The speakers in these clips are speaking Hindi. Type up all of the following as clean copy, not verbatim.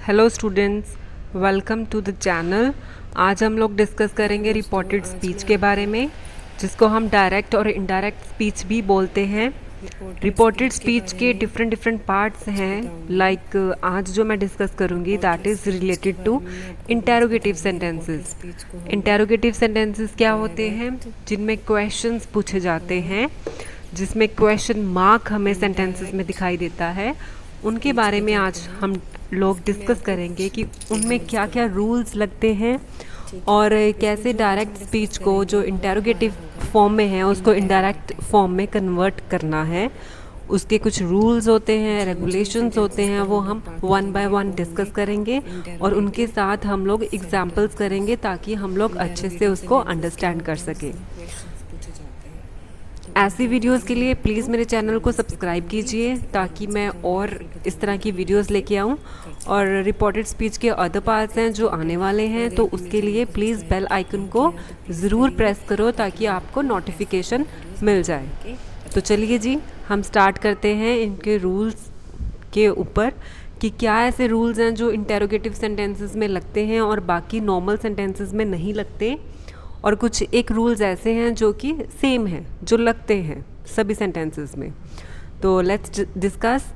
Hello students, welcome to the channel. आज हम लोग डिस्कस करेंगे रिपोर्टेड स्पीच के बारे में, जिसको हम डायरेक्ट और इनडायरेक्ट स्पीच भी बोलते हैं। रिपोर्टेड स्पीच के डिफरेंट पार्ट्स हैं। लाइक आज जो मैं डिस्कस करूंगी that is related to interrogative sentences. Interrogative sentences क्या होते हैं? जिनमें क्वेश्चंस पूछे जाते हैं, जिसमें क्वेश्चन मार्क हमें सेंटेंसेस में दिखाई देता है। उनके बारे में आज हम लोग डिस्कस करेंगे कि उनमें क्या क्या रूल्स लगते हैं और कैसे डायरेक्ट स्पीच को जो इंटेरोगेटिव फॉर्म में है उसको इनडायरेक्ट फॉर्म में कन्वर्ट करना है। उसके कुछ रूल्स होते हैं, रेगुलेशंस होते हैं, वो हम वन बाय वन डिस्कस करेंगे और उनके साथ हम लोग एग्जांपल्स करेंगे ताकि हम लोग अच्छे से उसको अंडरस्टैंड कर सकें। ऐसी वीडियोस के लिए प्लीज़ मेरे चैनल को सब्सक्राइब कीजिए ताकि मैं और इस तरह की वीडियोस लेके आऊँ। और रिपोर्टेड स्पीच के अदर पार्ट्स हैं जो आने वाले हैं, तो उसके लिए प्लीज़ बेल आइकन को ज़रूर प्रेस करो ताकि आपको नोटिफिकेशन मिल जाए। तो चलिए जी, हम स्टार्ट करते हैं इनके रूल्स के ऊपर कि क्या ऐसे रूल्स हैं जो इंटेरोगेटिव सेंटेंसेस में लगते हैं और बाकी नॉर्मल सेंटेंसेस में नहीं लगते, और कुछ एक रूल्स ऐसे हैं जो कि सेम हैं, जो लगते हैं सभी सेंटेंसेस में। तो let's discuss.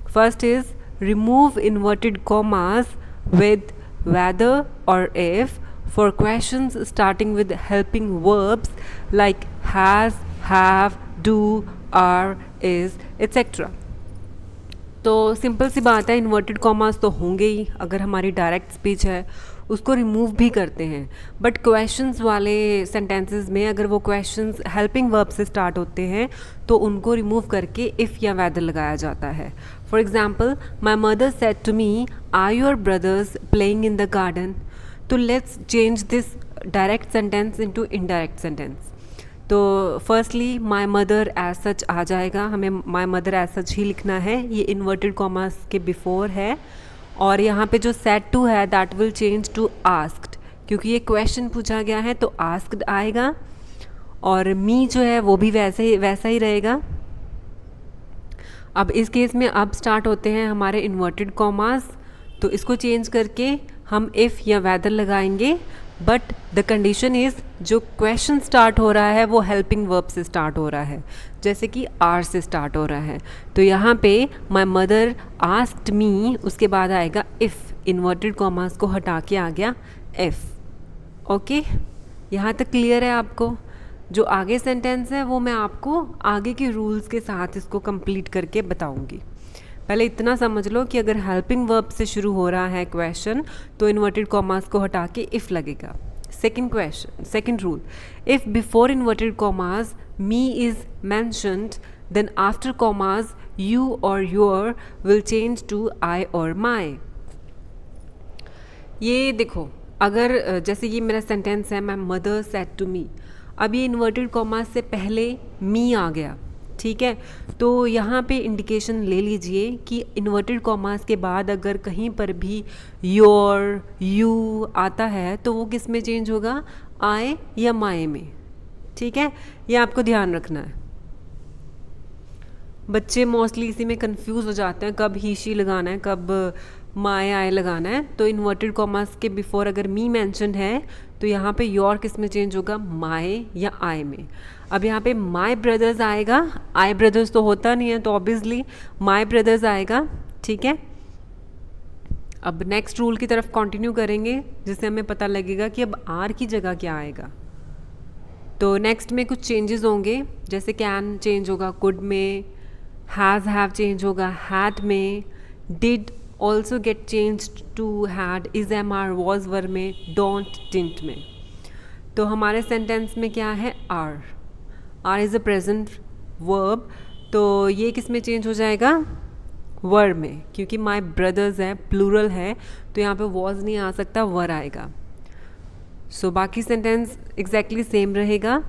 First is remove inverted commas with whether और if for questions starting with helping verbs like has, have, do, are, is, et cetera. तो सिंपल सी बात है, इन्वर्टेड कॉमास तो होंगे ही अगर हमारी डायरेक्ट स्पीच है, उसको रिमूव भी करते हैं। बट क्वेश्चंस वाले सेंटेंसेस में अगर वो क्वेश्चंस हेल्पिंग वर्ब से स्टार्ट होते हैं तो उनको रिमूव करके इफ़ या वेदर लगाया जाता है। For example, my mother said to me, are your brothers playing in the garden. तो let's change this direct sentence into indirect sentence. तो firstly my mother as such आ जाएगा, हमें माई मदर एज सच ही लिखना है, ये इन्वर्टेड कॉमास के बिफोर है। और यहाँ पे जो सेड टू है that will change to asked, क्योंकि ये क्वेश्चन पूछा गया है तो आस्क्ड आएगा। और मी जो है वो भी वैसा ही रहेगा। अब इस केस में अब स्टार्ट होते हैं हमारे इन्वर्टेड कॉमास, तो इसको चेंज करके हम इफ़ या वेदर लगाएंगे। बट द कंडीशन इज़ जो क्वेश्चन स्टार्ट हो रहा है वो हेल्पिंग वर्ब से स्टार्ट हो रहा है, जैसे कि आर से स्टार्ट हो रहा है। तो यहाँ पे माई मदर आस्क्ड मी, उसके बाद आएगा इफ़, इन्वर्टेड कॉमास को हटा के आ गया इफ़। ओके, यहाँ तक क्लियर है आपको? जो आगे सेंटेंस है वो मैं आपको आगे के रूल्स के साथ इसको कंप्लीट करके बताऊँगी। पहले इतना समझ लो कि अगर हेल्पिंग वर्ब से शुरू हो रहा है क्वेश्चन तो इन्वर्टेड कॉमास को हटा के इफ़ लगेगा। Second rule, if before inverted commas me is mentioned then after commas you और your will change to I और माई। ये देखो, अगर जैसे ये मेरा सेंटेंस है, my mother said to me, अब ये इन्वर्टेड कॉमास से पहले मी आ गया, ठीक है। तो यहाँ पे इंडिकेशन ले लीजिए कि इन्वर्टेड कॉमास के बाद अगर कहीं पर भी योर, यू आता है तो वो किस में चेंज होगा, आई या माई में, ठीक है। ये आपको ध्यान रखना है। बच्चे मोस्टली इसी में कंफ्यूज हो जाते हैं, कब ही शी लगाना है, कब माई आई लगाना है। तो इन्वर्टेड कॉमास के बिफोर अगर मी मेंशन्ड है तो यहाँ पे योर किस में चेंज होगा, माई या आई में। अब यहाँ पे माई ब्रदर्स आएगा, आई ब्रदर्स तो होता नहीं है तो ऑब्वियसली माई ब्रदर्स आएगा, ठीक है। अब नेक्स्ट रूल की तरफ कंटिन्यू करेंगे जिससे हमें पता लगेगा कि अब आर की जगह क्या आएगा। तो नेक्स्ट में कुछ चेंजेस होंगे, जैसे कैन चेंज होगा कुड में, हैज़ हैव चेंज होगा हैड में, did also get change to had, is am are was were में, डोंट डिंट में। तो हमारे सेंटेंस में क्या है, are. Are is a present verb, तो ये किस में चेंज हो जाएगा, वर में, क्योंकि माई ब्रदर्स है, प्लूरल है, तो यहाँ पे वॉज नहीं आ सकता, वर आएगा। सो बाकी सेंटेंस एग्जैक्टली सेम रहेगा,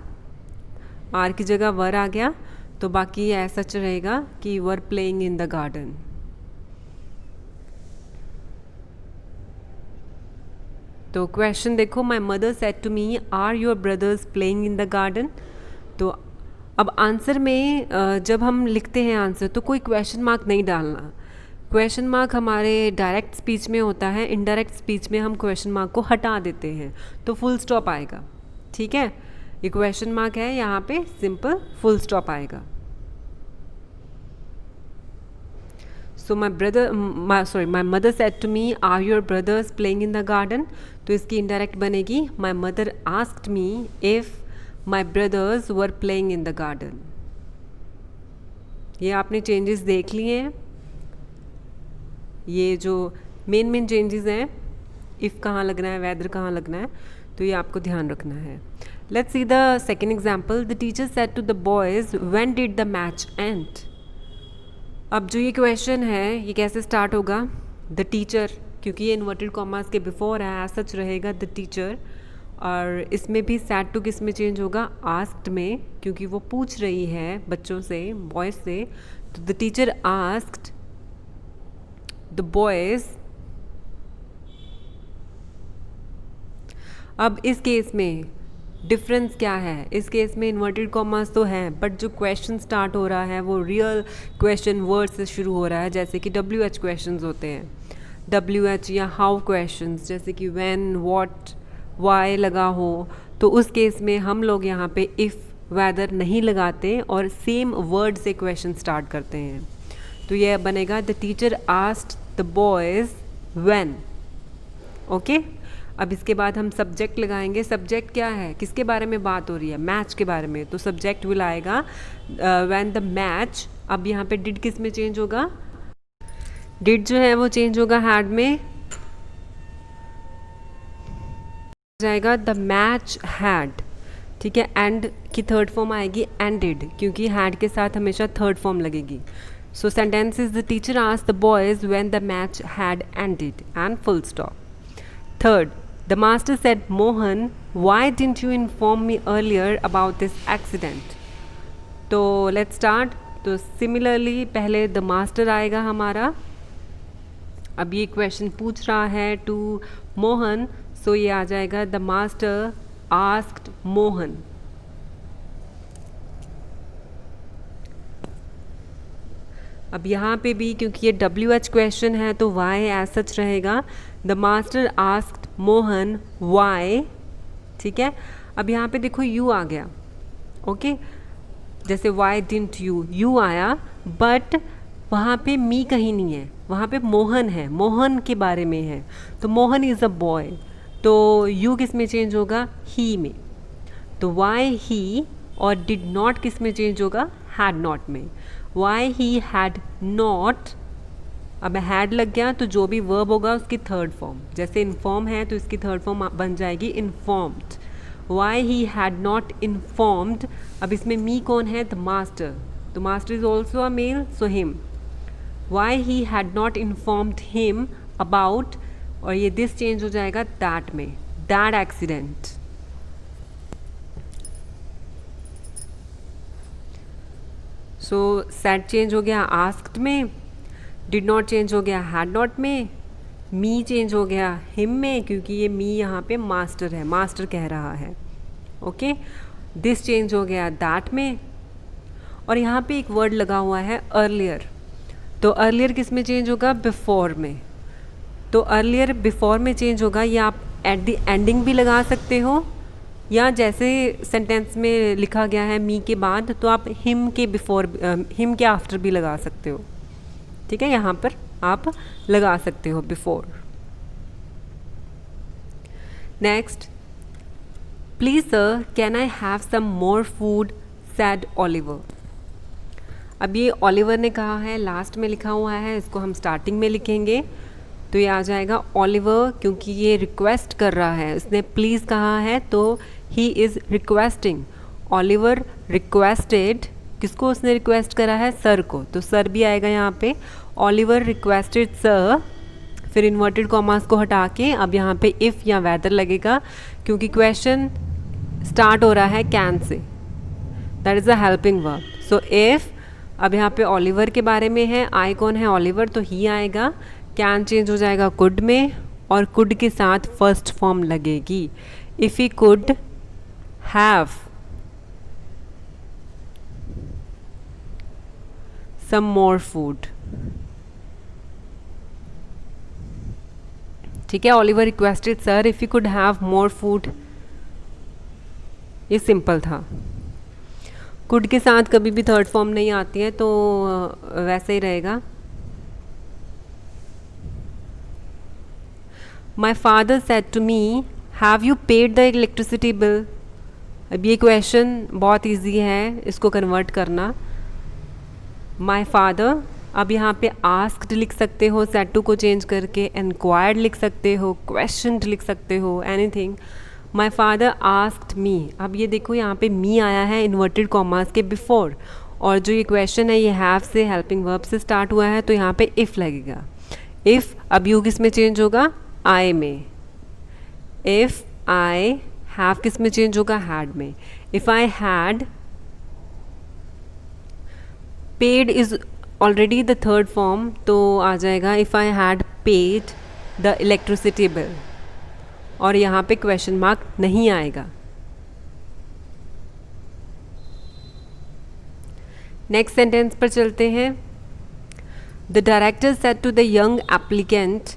आर की जगह वर आ गया, तो बाकी ऐसा रहेगा कि were playing in the garden. तो क्वेश्चन देखो, my mother said to me, are your brothers playing in the garden. तो अब आंसर में जब हम लिखते हैं आंसर तो कोई क्वेश्चन मार्क नहीं डालना, क्वेश्चन मार्क हमारे डायरेक्ट स्पीच में होता है, इनडायरेक्ट स्पीच में हम क्वेश्चन मार्क को हटा देते हैं तो फुल स्टॉप आएगा। ठीक है, ये क्वेश्चन मार्क है, यहाँ पे सिंपल फुल स्टॉप आएगा। So my mother said to me are your brothers playing in the garden, तो इसकी इनडायरेक्ट बनेगी my mother asked me if my brothers were playing in the garden. ये आपने चेंजेस देख लिए हैं, ये जो मेन चेंजेस हैं, इफ़ कहाँ लगना है, वेदर कहाँ लगना है, तो ये आपको ध्यान रखना है। Let's see the second example. The teacher said to the boys when did the match end. अब जो ये क्वेश्चन है ये कैसे स्टार्ट होगा? द टीचर, क्योंकि ये इन्वर्टेड कॉमास के बिफोर है, सच रहेगा द टीचर। और इसमें भी सैड टू किस में चेंज होगा? आस्क्ड में, क्योंकि वो पूछ रही है बच्चों से, बॉयज़ से। तो the teacher asked the boys. अब इस केस में डिफरेंस क्या है? इस केस में इन्वर्टेड कॉमास तो है, बट जो क्वेश्चन स्टार्ट हो रहा है वो रियल क्वेश्चन वर्ड से शुरू हो रहा है, जैसे कि WH क्वेश्चंस होते हैं, WH या हाउ क्वेश्चंस, जैसे कि व्हेन, व्हाट, वाई लगा हो। तो उस केस में हम लोग यहाँ पे इफ़, वेदर नहीं लगाते और सेम वर्ड से क्वेश्चन स्टार्ट करते हैं। तो यह बनेगा the teacher asked the boys when. Okay, अब इसके बाद हम सब्जेक्ट लगाएंगे। सब्जेक्ट क्या है, किसके बारे में बात हो रही है? मैच के बारे में। तो सब्जेक्ट विल आएगा व्हेन द मैच। अब यहाँ पे डिड किस में चेंज होगा? डिड जो है वो चेंज होगा हैड में, जाएगा द मैच हैड। ठीक है, एंड की थर्ड फॉर्म आएगी एंडेड, क्योंकि हैड के साथ हमेशा थर्ड फॉर्म लगेगी। सो sentence is the teacher asked the boys when the match had ended and full stop. Third, the master said, Mohan, why didn't you inform me earlier about this accident? तो let's start। तो similarly पहले the master आएगा हमारा। अब ये क्वेश्चन पूछ रहा है टू मोहन, सो ये आ जाएगा the master asked मोहन। अब यहाँ पे भी क्योंकि ये WH क्वेश्चन है तो why एज सच रहेगा, the master asked Mohan why। ठीक है, अब यहाँ पे देखो यू आ गया। ओके, जैसे why didn't you, यू आया, बट वहाँ पे मी कहीं नहीं है, वहाँ पे मोहन है, मोहन के बारे में है। तो मोहन इज़ अ बॉय, तो यू किस में चेंज होगा? ही में। तो why ही और डिड नॉट किस में चेंज होगा? हैड नॉट में। why he had not, अब हैड लग गया तो जो भी वर्ब होगा उसकी थर्ड फॉर्म, जैसे इन्फॉर्म है तो इसकी थर्ड फॉर्म बन जाएगी informed. why he had not informed, अब इसमें मी कौन है? द मास्टर, तो master is also a male, so him. why he had not informed him about, और ये दिस चेंज हो जाएगा दैट में, that accident. So sad change हो गया आस्क्ड में, डिड नॉट चेंज हो गया हैड नॉट में, मी चेंज हो गया हिम में, क्योंकि ये मी यहाँ पे मास्टर है, मास्टर कह रहा है। ओके, दिस चेंज हो गया दैट में, और यहाँ पे एक वर्ड लगा हुआ है अर्लियर। तो अर्लियर किस में चेंज होगा? बिफोर में। तो अर्लियर बिफोर में चेंज होगा, या आप एट द एंडिंग भी लगा सकते हो, या जैसे सेंटेंस में लिखा गया है मी के बाद, तो आप हिम के बिफोर, हिम के आफ्टर भी लगा सकते हो। ठीक है, यहाँ पर आप लगा सकते हो before. Next, please sir can I have some more food, said Oliver. अब ये ओलिवर ने कहा है, लास्ट में लिखा हुआ है, इसको हम स्टार्टिंग में लिखेंगे, तो ये आ जाएगा ओलिवर, क्योंकि ये रिक्वेस्ट कर रहा है, उसने प्लीज़ कहा है तो he is requesting. Oliver requested, किसको उसने रिक्वेस्ट करा है? सर को, तो सर भी आएगा यहाँ पे। ओलिवर रिक्वेस्टेड सर, फिर इन्वर्टेड कॉमास को हटा के अब यहाँ पे इफ़ या वेदर लगेगा, क्योंकि क्वेश्चन स्टार्ट हो रहा है can say, that is a helping verb. So if, अब यहाँ पे ओलिवर के बारे में है, आई कौन है? ओलिवर, तो ही आएगा। कैन चेंज हो जाएगा कुड में, और कुड के साथ फर्स्ट फॉर्म लगेगी। If he could have some more food, ठीक है, Oliver requested sir if you could have more food, ये सिंपल था। कुड के साथ कभी भी थर्ड फॉर्म नहीं आती है तो वैसे ही रहेगा। My father said to me have you paid the electricity bill. अब ये क्वेश्चन बहुत इजी है, इसको कन्वर्ट करना। माई फादर, अब यहाँ पे आस्क्ड लिख सकते हो सेड टू को चेंज करके, एनक्वायर्ड लिख सकते हो, क्वेश्चनड लिख सकते हो, anything. My father asked me, अब ये देखो यहाँ पे मी आया है इन्वर्टेड कॉमास के बिफोर, और जो ये क्वेश्चन है ये हैव से हेल्पिंग वर्ब से स्टार्ट हुआ है तो यहाँ पे इफ़ लगेगा। इफ़ अब यू किस में चेंज होगा, आई में। इफ़ आई हैव किस में चेंज होगा, हैड में। If I had, paid is already the third form तो आ जाएगा if I had paid the electricity bill, और यहाँ पे क्वेश्चन मार्क नहीं आएगा। नेक्स्ट सेंटेंस पर चलते हैं। The director said to the young applicant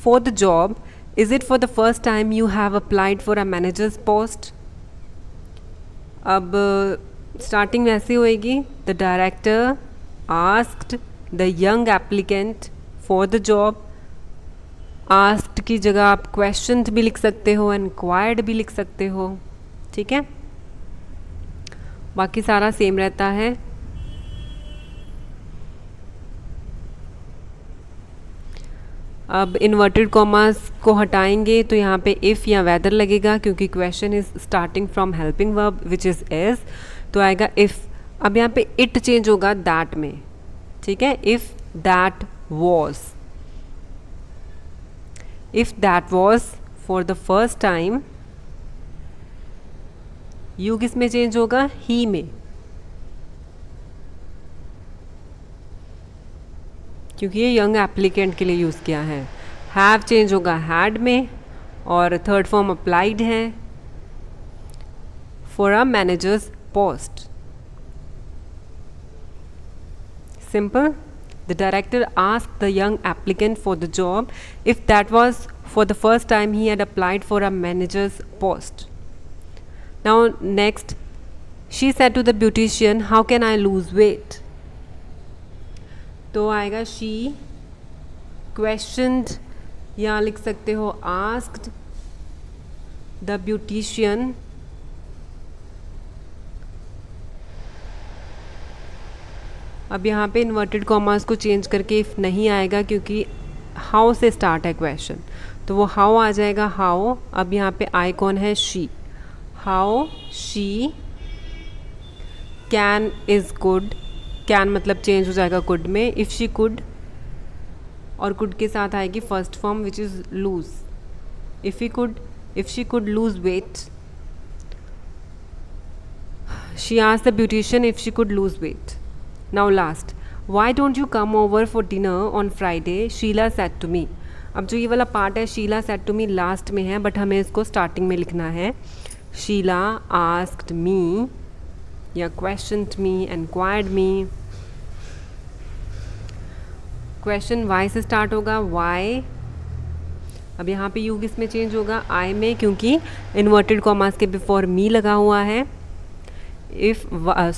for the job, is it for the first time you have applied for a manager's post. अब स्टार्टिंग वैसी होएगी, the director asked the young applicant for the job. Asked की जगह आप क्वेश्चन भी लिख सकते हो, एनक्वायर्ड भी लिख सकते हो, ठीक है। बाकी सारा सेम रहता है। अब इन्वर्टेड कॉमास को हटाएंगे तो यहाँ पे इफ़ या वेदर लगेगा क्योंकि question is starting from helping verb which is has, तो आएगा इफ़। अब यहाँ पे इट चेंज होगा दैट में, ठीक है। If that was, if that was for the first time, you किस में चेंज होगा, ही में, क्योंकि ये यंग एप्लीकेंट के लिए यूज़ किया है। हैव चेंज होगा हैड में, और थर्ड फॉर्म अप्लाइड है for a manager's post. Simple. The director asked the young applicant for the job if that was for the first time he had applied for a manager's post. Now next, she said to the beautician, how can I lose weight? तो आएगा she questioned, या लिख सकते हो asked the beautician अब यहाँ पे इन्वर्टेड कॉमास को चेंज करके इफ़ नहीं आएगा क्योंकि हाउ से स्टार्ट है क्वेश्चन, तो वो हाउ आ जाएगा हाउ। अब यहाँ पे आई कौन है, she. How she can is good, can मतलब चेंज हो जाएगा कुड में। इफ़ शी कुड, और कुड के साथ आएगी first form which is lose. If she could lose weight, she asked the beautician if she could lose weight. Now last, why don't you come over for dinner on Friday? Sheila said to me. अब जो ये वाला पार्ट है Sheela said to me last में है, बट हमें इसको स्टार्टिंग में लिखना है। शीला asked me या questioned me, enquired me। Question why से स्टार्ट होगा, why। अब यहाँ पे यू किस में चेंज होगा, आई में, क्योंकि इन्वर्टेड कॉमास के बिफोर मी लगा हुआ है।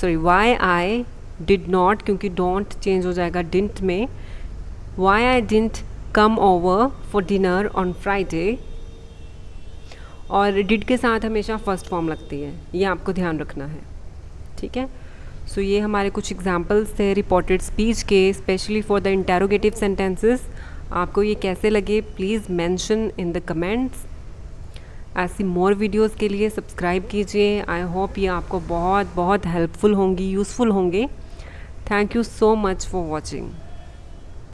वाई आई डिड नॉट, क्योंकि डोंट चेंज हो जाएगा डिंट में। Why I didn't come over for dinner on Friday, और डिड के साथ हमेशा फर्स्ट फॉर्म लगती है, ये आपको ध्यान रखना है, ठीक है। सो ये हमारे कुछ एग्जाम्पल्स थे रिपोर्टेड स्पीच के, specially for the interrogative sentences. आपको ये कैसे लगे please mention in the comments. ऐसी मोर वीडियोस के लिए सब्सक्राइब कीजिए। आई होप ये आपको बहुत बहुत हेल्पफुल होंगी, यूज़फुल होंगे। Thank you so much for watching.